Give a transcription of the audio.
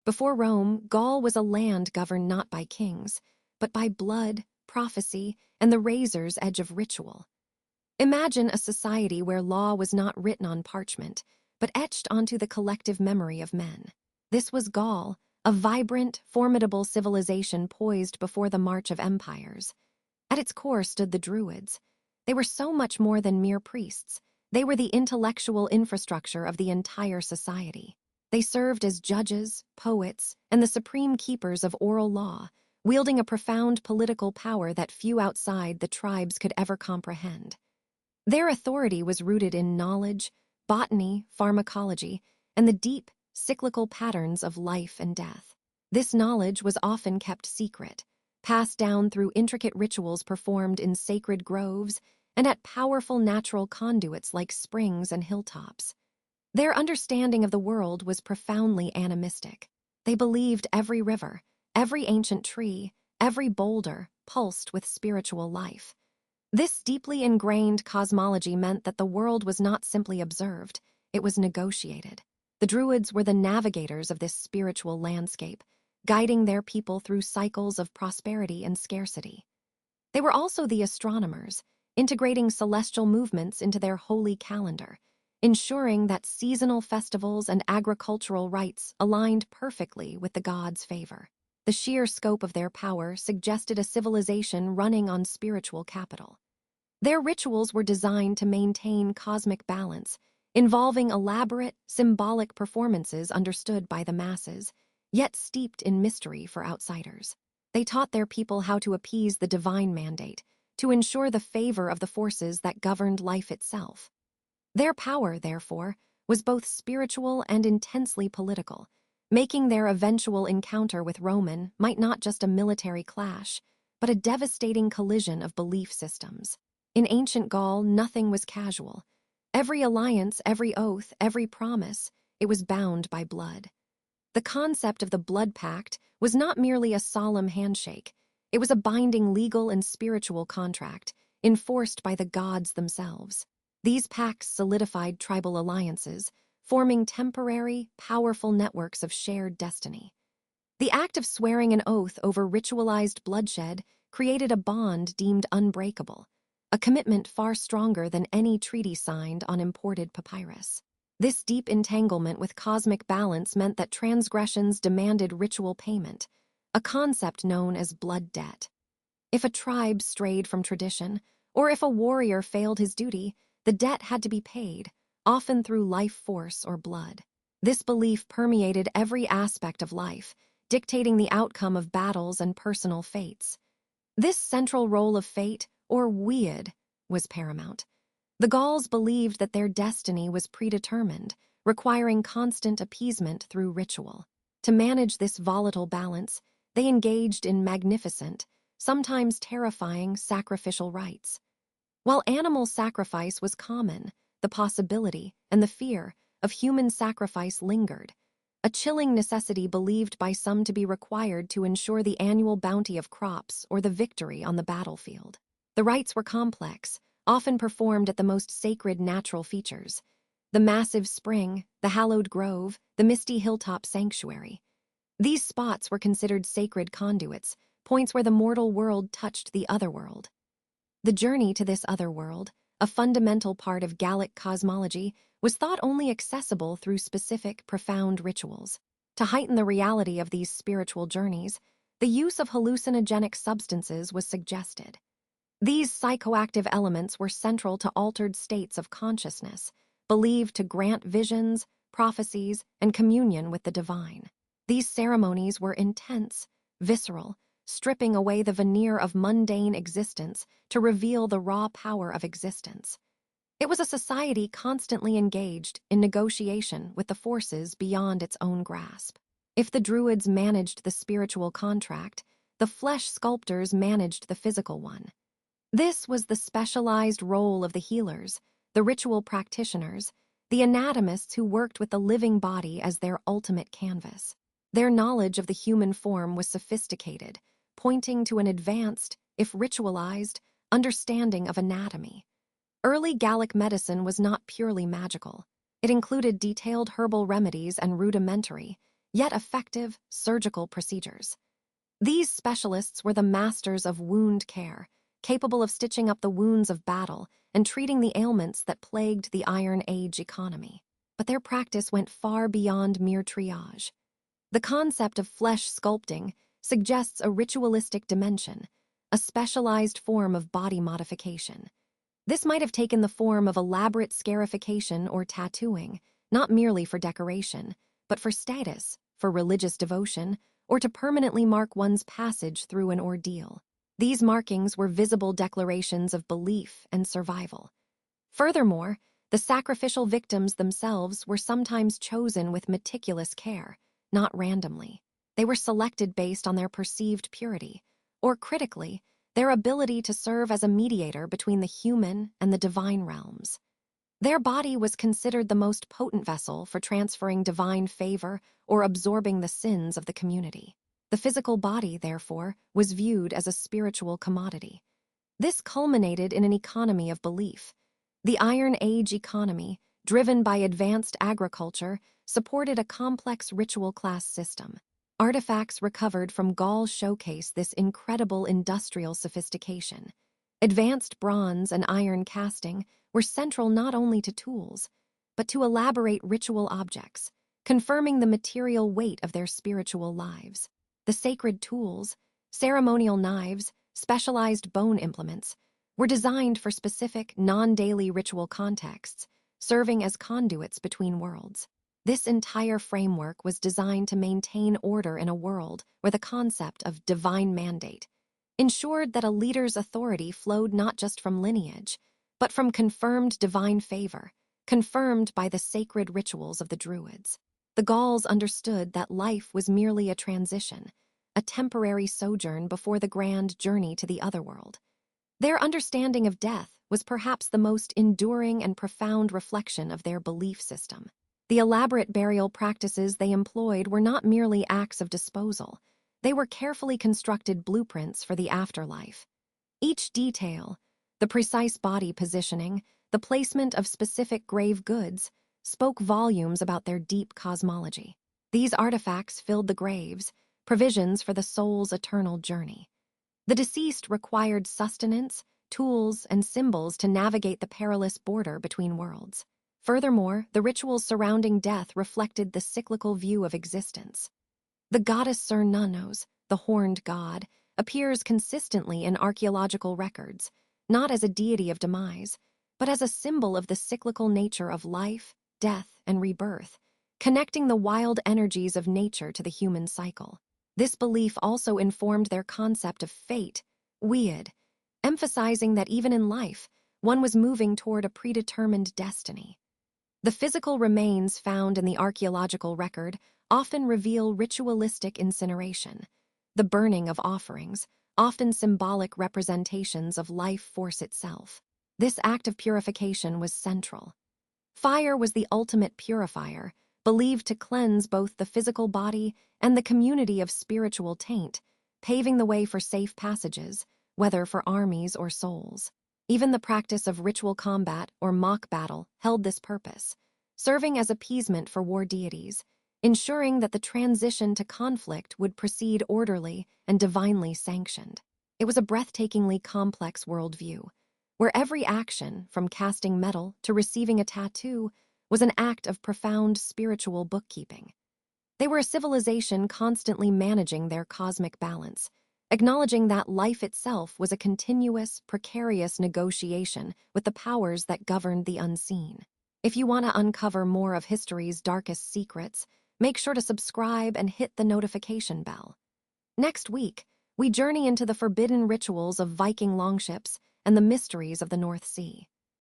Before Rome, Gaul was a land governed not by kings, but by blood, prophecy, and the razor's edge of ritual. Imagine a society where law was not written on parchment, but etched onto the collective memory of men. This was Gaul, a vibrant, formidable civilization poised before the march of empires. At its core stood the Druids. They were so much more than mere priests. They were the intellectual infrastructure of the entire society. They served as judges, poets, and the supreme keepers of oral law, wielding a profound political power that few outside the tribes could ever comprehend. Their authority was rooted in knowledge, botany, pharmacology, and the deep, cyclical patterns of life and death. This knowledge was often kept secret, passed down through intricate rituals performed in sacred groves and at powerful natural conduits like springs and hilltops. Their understanding of the world was profoundly animistic. They believed every river, every ancient tree, every boulder pulsed with spiritual life. This deeply ingrained cosmology meant that the world was not simply observed, it was negotiated. The Druids were the navigators of this spiritual landscape, guiding their people through cycles of prosperity and scarcity. They were also the astronomers, integrating celestial movements into their holy calendar, ensuring that seasonal festivals and agricultural rites aligned perfectly with the gods' favor. The sheer scope of their power suggested a civilization running on spiritual capital. Their rituals were designed to maintain cosmic balance, involving elaborate, symbolic performances understood by the masses, yet steeped in mystery for outsiders. They taught their people how to appease the divine mandate, to ensure the favor of the forces that governed life itself. Their power, therefore, was both spiritual and intensely political, making their eventual encounter with Roman might not just a military clash, but a devastating collision of belief systems. In ancient Gaul, nothing was casual. Every alliance, every oath, every promise, it was bound by blood. The concept of the blood pact was not merely a solemn handshake. It was a binding legal and spiritual contract, enforced by the gods themselves. These pacts solidified tribal alliances, forming temporary, powerful networks of shared destiny. The act of swearing an oath over ritualized bloodshed created a bond deemed unbreakable, a commitment far stronger than any treaty signed on imported papyrus. This deep entanglement with cosmic balance meant that transgressions demanded ritual payment, a concept known as blood debt. If a tribe strayed from tradition, or if a warrior failed his duty, the debt had to be paid, often through life force or blood. This belief permeated every aspect of life, dictating the outcome of battles and personal fates. This central role of fate, or weird, was paramount. The Gauls believed that their destiny was predetermined, requiring constant appeasement through ritual. To manage this volatile balance, they engaged in magnificent, sometimes terrifying sacrificial rites. While animal sacrifice was common, the possibility and the fear of human sacrifice lingered, a chilling necessity believed by some to be required to ensure the annual bounty of crops or the victory on the battlefield. The rites were complex, often performed at the most sacred natural features: the massive spring, the hallowed grove, the misty hilltop sanctuary. These spots were considered sacred conduits, points where the mortal world touched the otherworld. The journey to this otherworld, a fundamental part of Gallic cosmology, was thought only accessible through specific, profound rituals. To heighten the reality of these spiritual journeys, the use of hallucinogenic substances was suggested. These psychoactive elements were central to altered states of consciousness, believed to grant visions, prophecies, and communion with the divine. These ceremonies were intense, visceral, stripping away the veneer of mundane existence to reveal the raw power of existence. It was a society constantly engaged in negotiation with the forces beyond its own grasp. If the Druids managed the spiritual contract, the flesh sculptors managed the physical one. This was the specialized role of the healers, the ritual practitioners, the anatomists who worked with the living body as their ultimate canvas. Their knowledge of the human form was sophisticated, pointing to an advanced, if ritualized, understanding of anatomy. Early Gallic medicine was not purely magical. It included detailed herbal remedies and rudimentary, yet effective surgical procedures. These specialists were the masters of wound care, capable of stitching up the wounds of battle and treating the ailments that plagued the Iron Age economy. But their practice went far beyond mere triage. The concept of flesh sculpting suggests a ritualistic dimension, a specialized form of body modification. This might have taken the form of elaborate scarification or tattooing, not merely for decoration, but for status, for religious devotion, or to permanently mark one's passage through an ordeal. These markings were visible declarations of belief and survival. Furthermore, the sacrificial victims themselves were sometimes chosen with meticulous care, not randomly. They were selected based on their perceived purity, or critically, their ability to serve as a mediator between the human and the divine realms. Their body was considered the most potent vessel for transferring divine favor or absorbing the sins of the community. The physical body, therefore, was viewed as a spiritual commodity. This culminated in an economy of belief. The Iron Age economy, driven by advanced agriculture, supported a complex ritual class system. Artifacts recovered from Gaul showcase this incredible industrial sophistication. Advanced bronze and iron casting were central not only to tools, but to elaborate ritual objects, confirming the material weight of their spiritual lives. The sacred tools, ceremonial knives, specialized bone implements, were designed for specific, non-daily ritual contexts, serving as conduits between worlds. This entire framework was designed to maintain order in a world where the concept of divine mandate ensured that a leader's authority flowed not just from lineage, but from confirmed divine favor, confirmed by the sacred rituals of the Druids. The Gauls understood that life was merely a transition, a temporary sojourn before the grand journey to the otherworld. Their understanding of death was perhaps the most enduring and profound reflection of their belief system. The elaborate burial practices they employed were not merely acts of disposal. They were carefully constructed blueprints for the afterlife. Each detail, the precise body positioning, the placement of specific grave goods, spoke volumes about their deep cosmology. These artifacts filled the graves, provisions for the soul's eternal journey. The deceased required sustenance, tools, and symbols to navigate the perilous border between worlds. Furthermore, the rituals surrounding death reflected the cyclical view of existence. The goddess Cernunnos, the horned god, appears consistently in archaeological records, not as a deity of demise, but as a symbol of the cyclical nature of life, death, and rebirth, connecting the wild energies of nature to the human cycle. This belief also informed their concept of fate, weird, emphasizing that even in life, one was moving toward a predetermined destiny. The physical remains found in the archaeological record often reveal ritualistic incineration, the burning of offerings, often symbolic representations of life force itself. This act of purification was central. Fire was the ultimate purifier, believed to cleanse both the physical body and the community of spiritual taint, paving the way for safe passages, whether for armies or souls. Even the practice of ritual combat or mock battle held this purpose, serving as appeasement for war deities, ensuring that the transition to conflict would proceed orderly and divinely sanctioned. It was a breathtakingly complex worldview, where every action, from casting metal to receiving a tattoo, was an act of profound spiritual bookkeeping. They were a civilization constantly managing their cosmic balance, acknowledging that life itself was a continuous, precarious negotiation with the powers that governed the unseen. If you want to uncover more of history's darkest secrets, make sure to subscribe and hit the notification bell. Next week, we journey into the forbidden rituals of Viking longships and the mysteries of the North Sea.